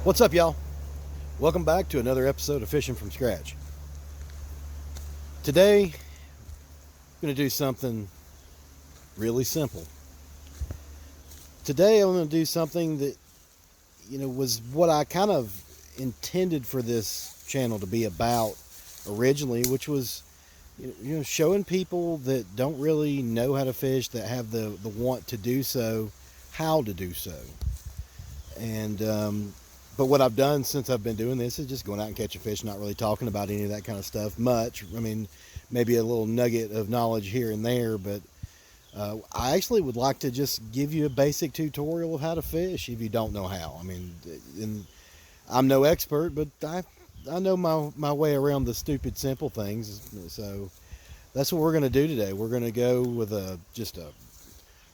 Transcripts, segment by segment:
What's up, y'all? Welcome back to another episode of Fishing from Scratch. Today, I'm going to do something really simple. Today, I'm going to do something that, was what I kind of intended for this channel to be about originally, which was, showing people that don't really know how to fish, that have the want to do so, how to do so. And but what I've done since I've been doing this is just going out and catching fish, not really talking about any of that kind of stuff much. I mean, maybe a little nugget of knowledge here and there, but I actually would like to just give you a basic tutorial of how to fish if you don't know how. I mean, and I'm no expert, but I know my way around the stupid simple things. So that's what we're going to do today. We're going to go with just a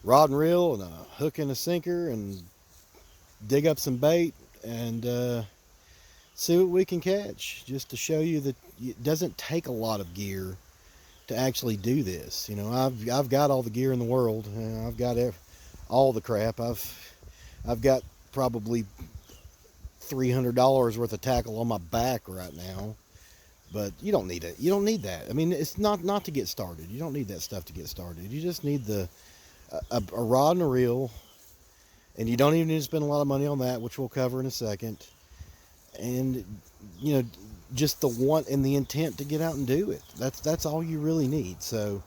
rod and reel and a hook and a sinker and dig up some bait and see what we can catch, just to show you that it doesn't take a lot of gear to actually do this. I've got all the gear in the world. I've got all the crap. I've got probably $300 worth of tackle on my back right now, but you don't need it. You don't need that. I mean, it's not to get started. You don't need that stuff to get started. You just need a rod and a reel. And you don't even need to spend a lot of money on that, which we'll cover in a second. And, just the want and the intent to get out and do it. That's all you really need. So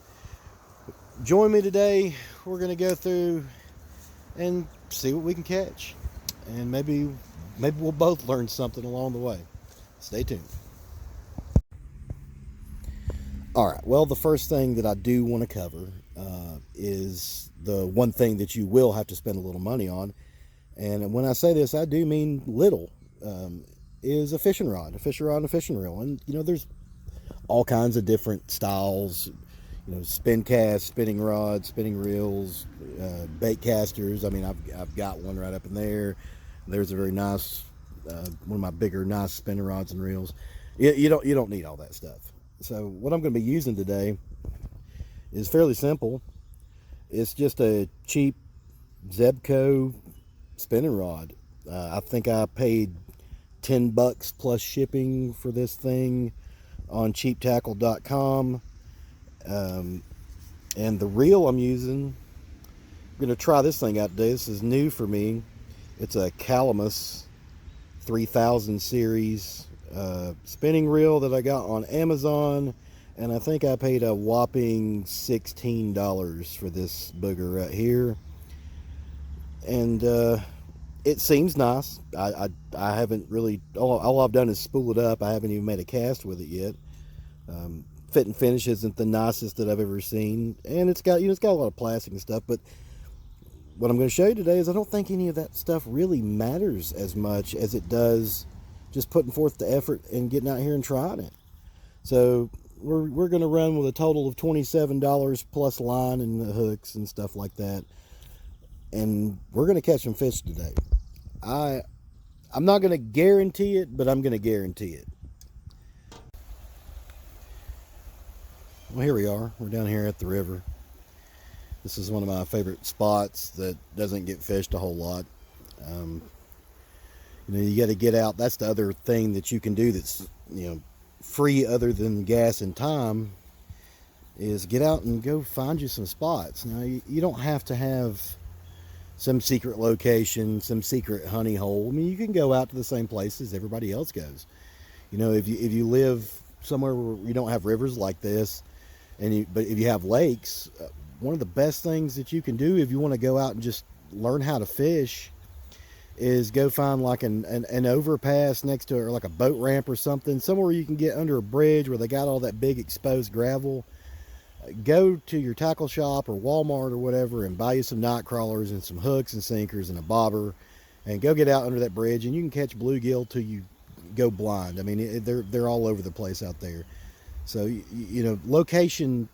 join me today. We're going to go through and see what we can catch. And maybe we'll both learn something along the way. Stay tuned. All right. Well, the first thing that I do want to cover is the one thing that you will have to spend a little money on. And when I say this, I do mean little. Is a fishing rod and a fishing reel. And, there's all kinds of different styles, spin cast, spinning rods, spinning reels, bait casters. I mean, I've got one right up in there. There's a very nice, one of my bigger, nice spinning rods and reels. You don't need all that stuff. So what I'm going to be using today is fairly simple. It's just a cheap Zebco spinning rod. I think I paid $10 plus shipping for this thing on cheaptackle.com. And the reel I'm using, I'm going to try this thing out today. This is new for me. It's a Calamus 3000 series spinning reel that I got on Amazon. And I think I paid a whopping $16 for this booger right here. And it seems nice. I haven't really, all I've done is spool it up. I haven't even made a cast with it yet. Fit and finish isn't the nicest that I've ever seen. And it's got a lot of plastic and stuff. But what I'm going to show you today is I don't think any of that stuff really matters as much as it does just putting forth the effort and getting out here and trying it. So we're going to run with a total of $27 plus line and the hooks and stuff like that. And we're going to catch some fish today. I'm not going to guarantee it, but I'm going to guarantee it. Well, here we are. We're down here at the river. This is one of my favorite spots that doesn't get fished a whole lot. You got to get out. That's the other thing that you can do that's, free other than gas and time, is get out and go find you some spots. Now, you don't have to have some secret location, some secret honey hole. I mean, you can go out to the same places everybody else goes. If you live somewhere where you don't have rivers like this, but if you have lakes, one of the best things that you can do if you want to go out and just learn how to fish is go find like an overpass next to it, or like a boat ramp or something, somewhere you can get under a bridge where they got all that big exposed gravel. Go to your tackle shop or Walmart or whatever and buy you some night crawlers and some hooks and sinkers and a bobber, and go get out under that bridge, and you can catch bluegill till you go blind. I mean, they're all over the place out there. So location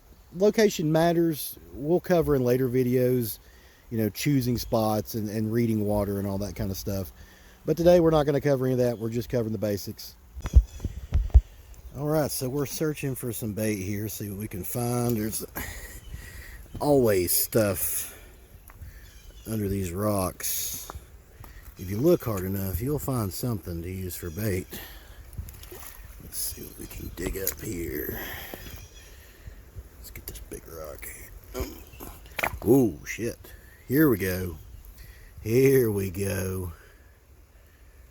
matters. We'll cover in later videos, choosing spots and reading water and all that kind of stuff. But today we're not going to cover any of that. We're just covering the basics. All right, so we're searching for some bait here, see what we can find. There's always stuff under these rocks. if you look hard enough, you'll find something to use for bait. Let's see what we can dig up here. Let's get this big rock here. Oh, shit. Here we go. Here we go.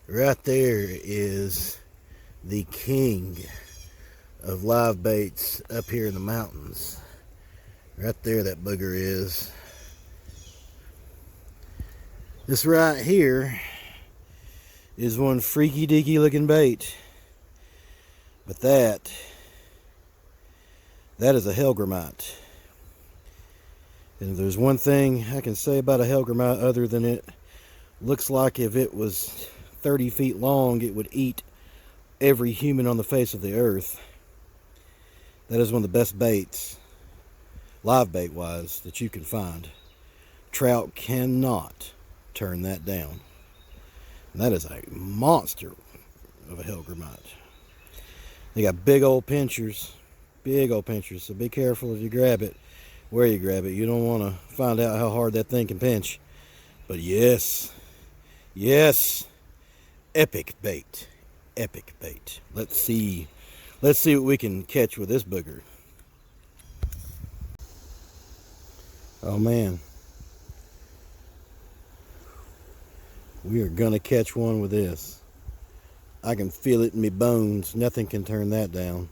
Right there is the king of live baits up here in the mountains. Right there, that booger is. This right here is one freaky deaky looking bait. But that is a hellgrammite. And if there's one thing I can say about a hellgrammite other than it looks like if it was 30 feet long, it would eat every human on the face of the earth. That is one of the best baits, live bait wise, that you can find. Trout cannot turn that down. And that is a monster of a hellgrammite. They got big old pinchers, so be careful if you grab it, where you grab it. You don't want to find out how hard that thing can pinch. But yes, epic bait, epic bait. Let's see what we can catch with this booger. Oh man, we are gonna catch one with this. I can feel it in my bones. Nothing can turn that down.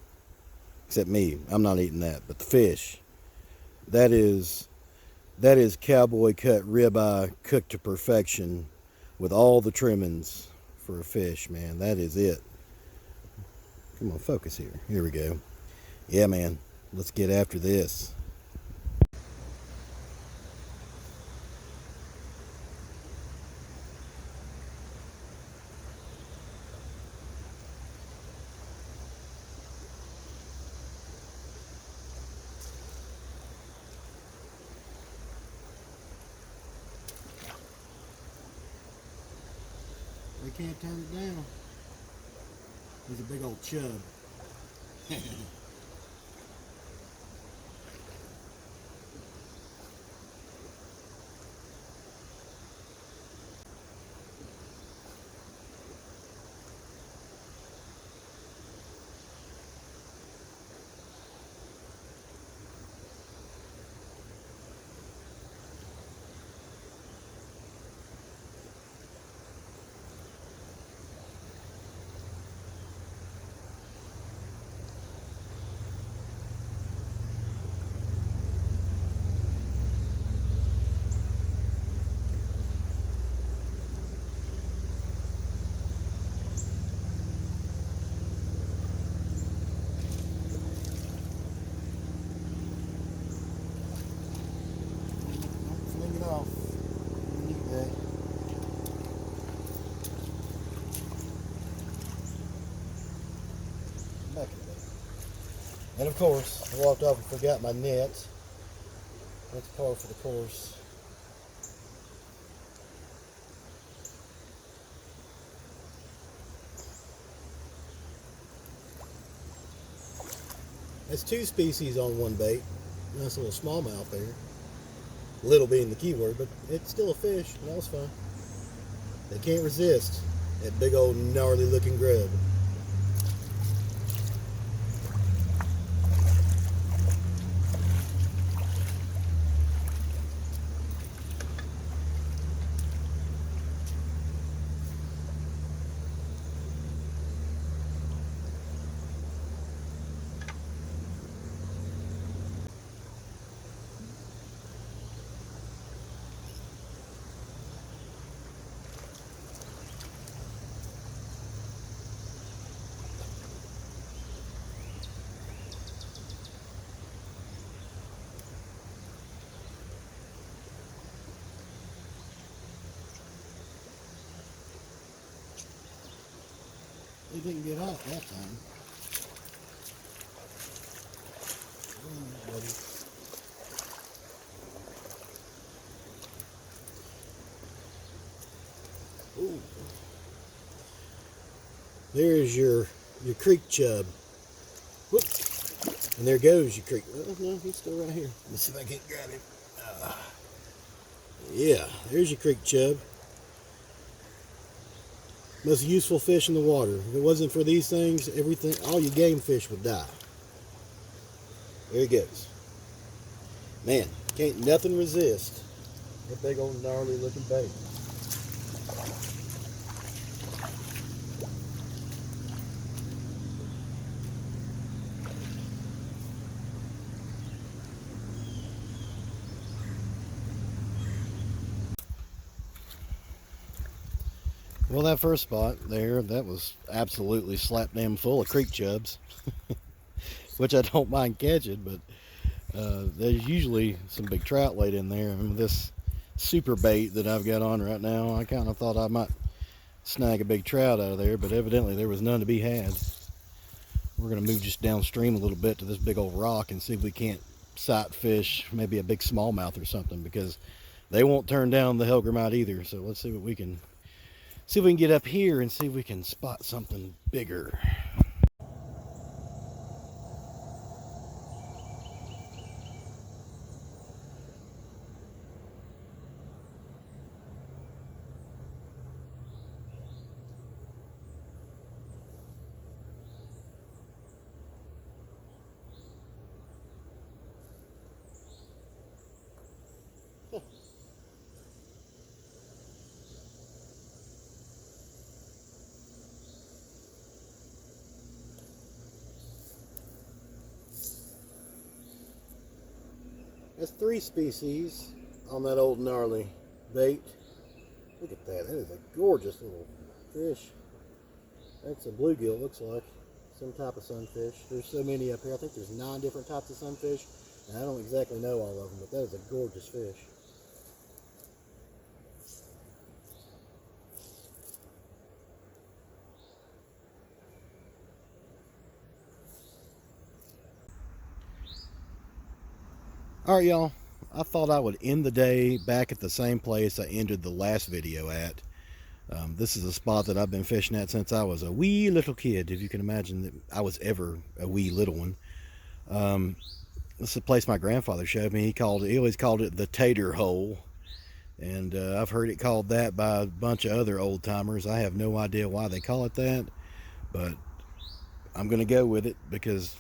Except me. I'm not eating that. But the fish. That is cowboy cut ribeye cooked to perfection with all the trimmings for a fish, man. That is it. Come on, focus here. Here we go. Yeah, man. Let's get after this. They can't turn it down. He's a big old chub. And of course, I walked off and forgot my net. That's par for the course. That's two species on one bait. Nice little smallmouth there. Little being the key word, but it's still a fish, and that was fun. They can't resist that big old gnarly looking grub. He didn't get off that time. Ooh. There's your creek chub. Whoop. And there goes your creek. Oh, no, he's still right here. Let's see if I can't grab him. Yeah, there's your creek chub. Most useful fish in the water. If it wasn't for these things, everything, all your game fish would die. There he goes. Man, can't nothing resist that big old gnarly looking bait. Well, that first spot there, that was absolutely slap damn full of creek chubs, which I don't mind catching, but there's usually some big trout laid in there. And this super bait that I've got on right now, I kind of thought I might snag a big trout out of there, but evidently there was none to be had. We're going to move just downstream a little bit to this big old rock and see if we can't sight fish maybe a big smallmouth or something, because they won't turn down the Hellgrammite either. So let's see what we can get up here and see if we can spot something bigger. That's 3 species on that old gnarly bait. Look at that. That is a gorgeous little fish. That's a bluegill, looks like. Some type of sunfish. There's so many up here. I think there's 9 different types of sunfish. And I don't exactly know all of them, but that is a gorgeous fish. Alright, y'all. I thought I would end the day back at the same place I ended the last video at. This is a spot that I've been fishing at since I was a wee little kid, if you can imagine that I was ever a wee little one. This is a place my grandfather showed me. He always called it the Tater Hole. And I've heard it called that by a bunch of other old timers. I have no idea why they call it that, but I'm going to go with it because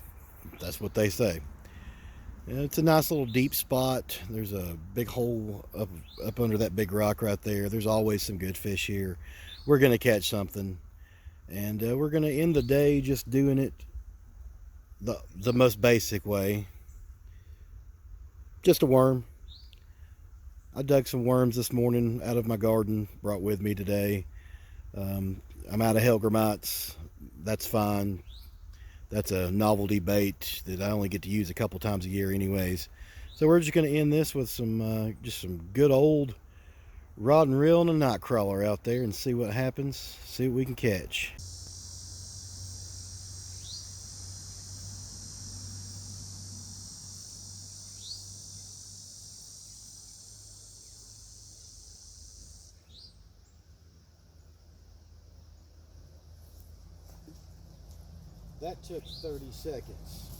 that's what they say. And it's a nice little deep spot. There's a big hole up under that big rock right there. There's always some good fish here. We're going to catch something, and we're going to end the day just doing it the most basic way. Just a worm. I dug some worms this morning out of my garden, brought with me today. I'm out of Hellgrammites. That's fine. That's a novelty bait that I only get to use a couple times a year anyways. So we're just going to end this with just some good old rod and reel and a night crawler out there and see what happens, see what we can catch. That took 30 seconds.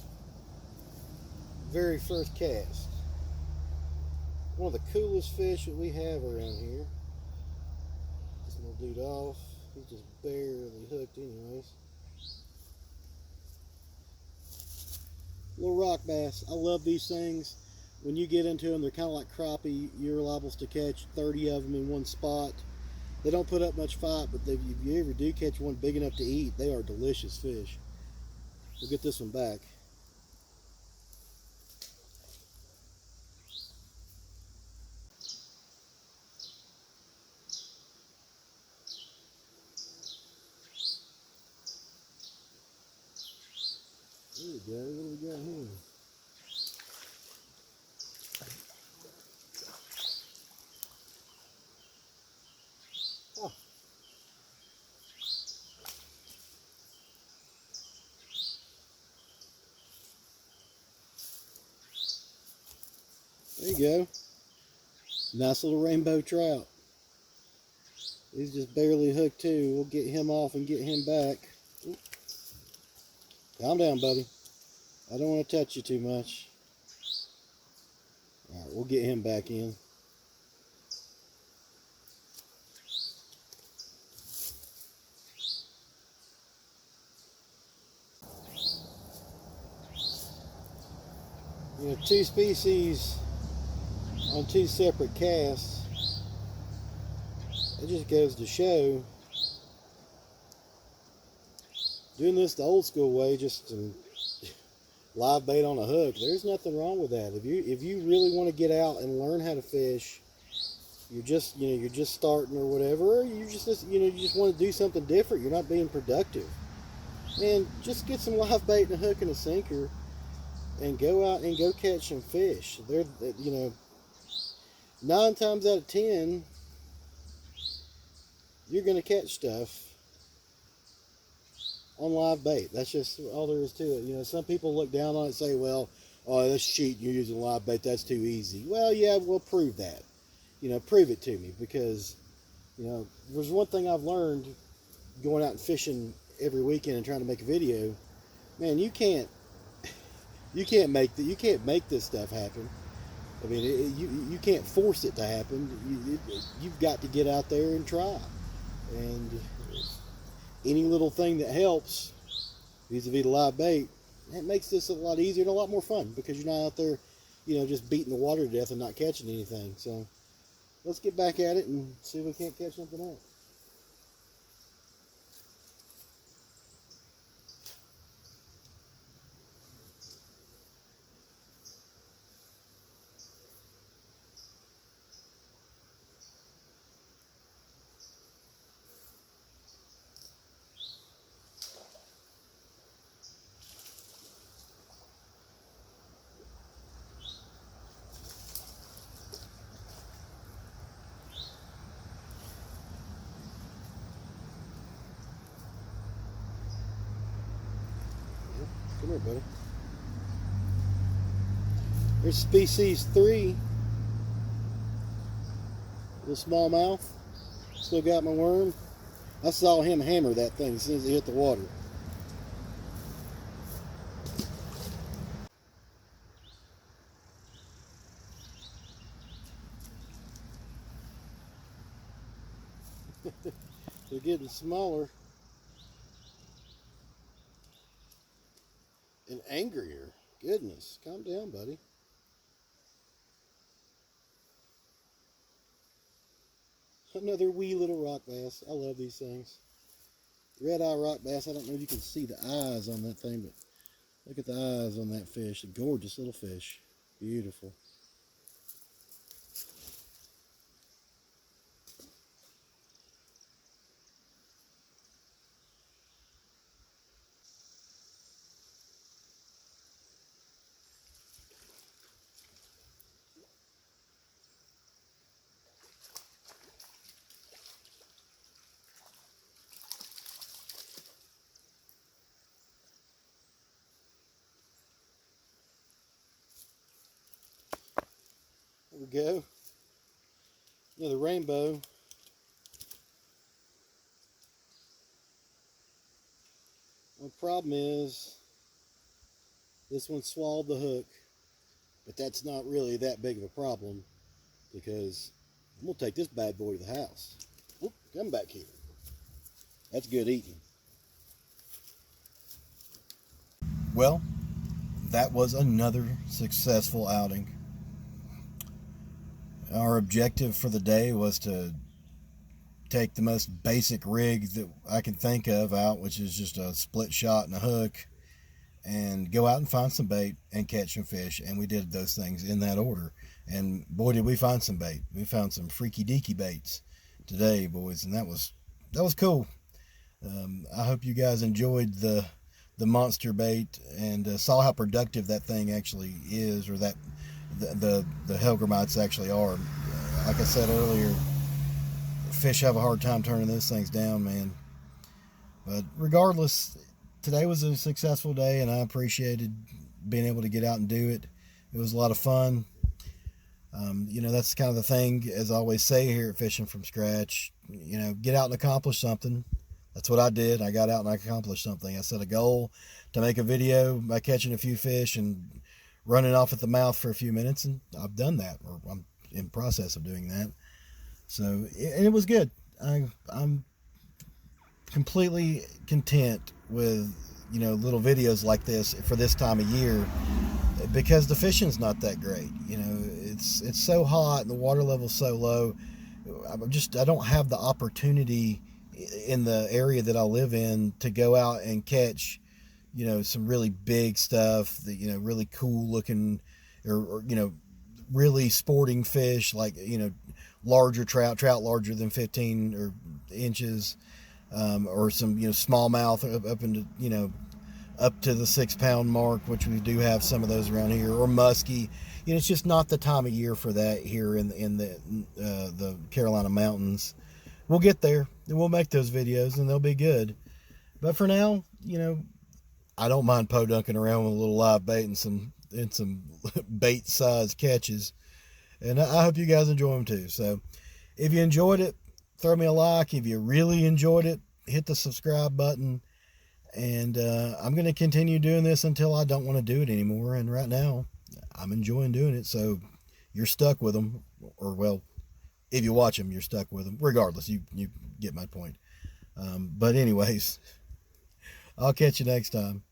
Very first cast. One of the coolest fish that we have around here. This little dude off. He's just barely hooked anyways. Little rock bass. I love these things. When you get into them, they're kind of like crappie. You're liable to catch 30 of them in one spot. They don't put up much fight, but if you ever do catch one big enough to eat, they are delicious fish. We'll get this one back. There we go. What do we got here? Oh. There you go. Nice little rainbow trout. He's just barely hooked too. We'll get him off and get him back. Ooh. Calm down, buddy. I don't want to touch you too much. Alright, we'll get him back in. You know, two species on two separate casts. It just goes to show doing this the old school way, just to live bait on a hook. There's nothing wrong with that. If you really want to get out and learn how to fish, you're just starting or whatever, or you just want to do something different. You're not being productive. Man, just get some live bait and a hook and a sinker, and go out and go catch some fish. They're 9 times out of 10, you're going to catch stuff on live bait. That's just all there is to it. You know, some people look down on it and say, well, oh, that's cheating, you're using live bait, that's too easy. Well, yeah, we'll prove that. You know, prove it to me, because, you know, there's one thing I've learned going out and fishing every weekend and trying to make a video. Man, you can't make this stuff happen. I mean, you can't force it to happen. You've got to get out there and try. And any little thing that helps vis-a-vis the live bait, it makes this a lot easier and a lot more fun, because you're not out there, you know, just beating the water to death and not catching anything. So let's get back at it and see if we can't catch something else. Come here, buddy. There's species 3. Little smallmouth. Still got my worm. I saw him hammer that thing as soon as he hit the water. They're getting smaller and angrier. Goodness, calm down, buddy. Another wee little rock bass. I love these things. Red-eye rock bass. I don't know if you can see the eyes on that thing, but look at the eyes on that fish. A gorgeous little fish. Beautiful. There we go. Another rainbow. The problem is this one swallowed the hook, but that's not really that big of a problem, because I'm going to take this bad boy to the house. Whoop, come back here. That's good eating. Well, that was another successful outing. Our objective for the day was to take the most basic rig that I can think of out, which is just a split shot and a hook, and go out and find some bait and catch some fish. And we did those things in that order. And boy, did we find some bait. We found some freaky deaky baits today, boys, and that was cool. I hope you guys enjoyed the monster bait and saw how productive that thing actually is, or that the hellgrammites actually are. Like I said earlier, fish have a hard time turning those things down, man. But regardless, today was a successful day, and I appreciated being able to get out and do it. It was a lot of fun. You know, that's kind of the thing, as I always say here at Fishing from Scratch, you know, get out and accomplish something. That's what I did. I got out and I accomplished something. I set a goal to make a video by catching a few fish and running off at the mouth for a few minutes, and I've done that, or I'm in process of doing that. So, and it was good. I'm completely content with, you know, little videos like this for this time of year, because the fishing's not that great. You know, it's so hot and the water level's so low. I don't have the opportunity in the area that I live in to go out and catch, you know, some really big stuff that, you know, really cool looking, or you know, really sporting fish, like, you know, larger trout larger than 15 or inches, or some, you know, smallmouth up into, you know, up to the 6 pound mark, which we do have some of those around here, or muskie. You know, it's just not the time of year for that here in the Carolina mountains. We'll get there and we'll make those videos and they'll be good. But for now, you know, I don't mind podunking around with a little live bait and some bait size catches, and I hope you guys enjoy them too. So if you enjoyed it, throw me a like. If you really enjoyed it, hit the subscribe button. And I'm going to continue doing this until I don't want to do it anymore. And right now, I'm enjoying doing it. So you're stuck with them, or well, if you watch them, you're stuck with them. Regardless, you get my point. But anyways, I'll catch you next time.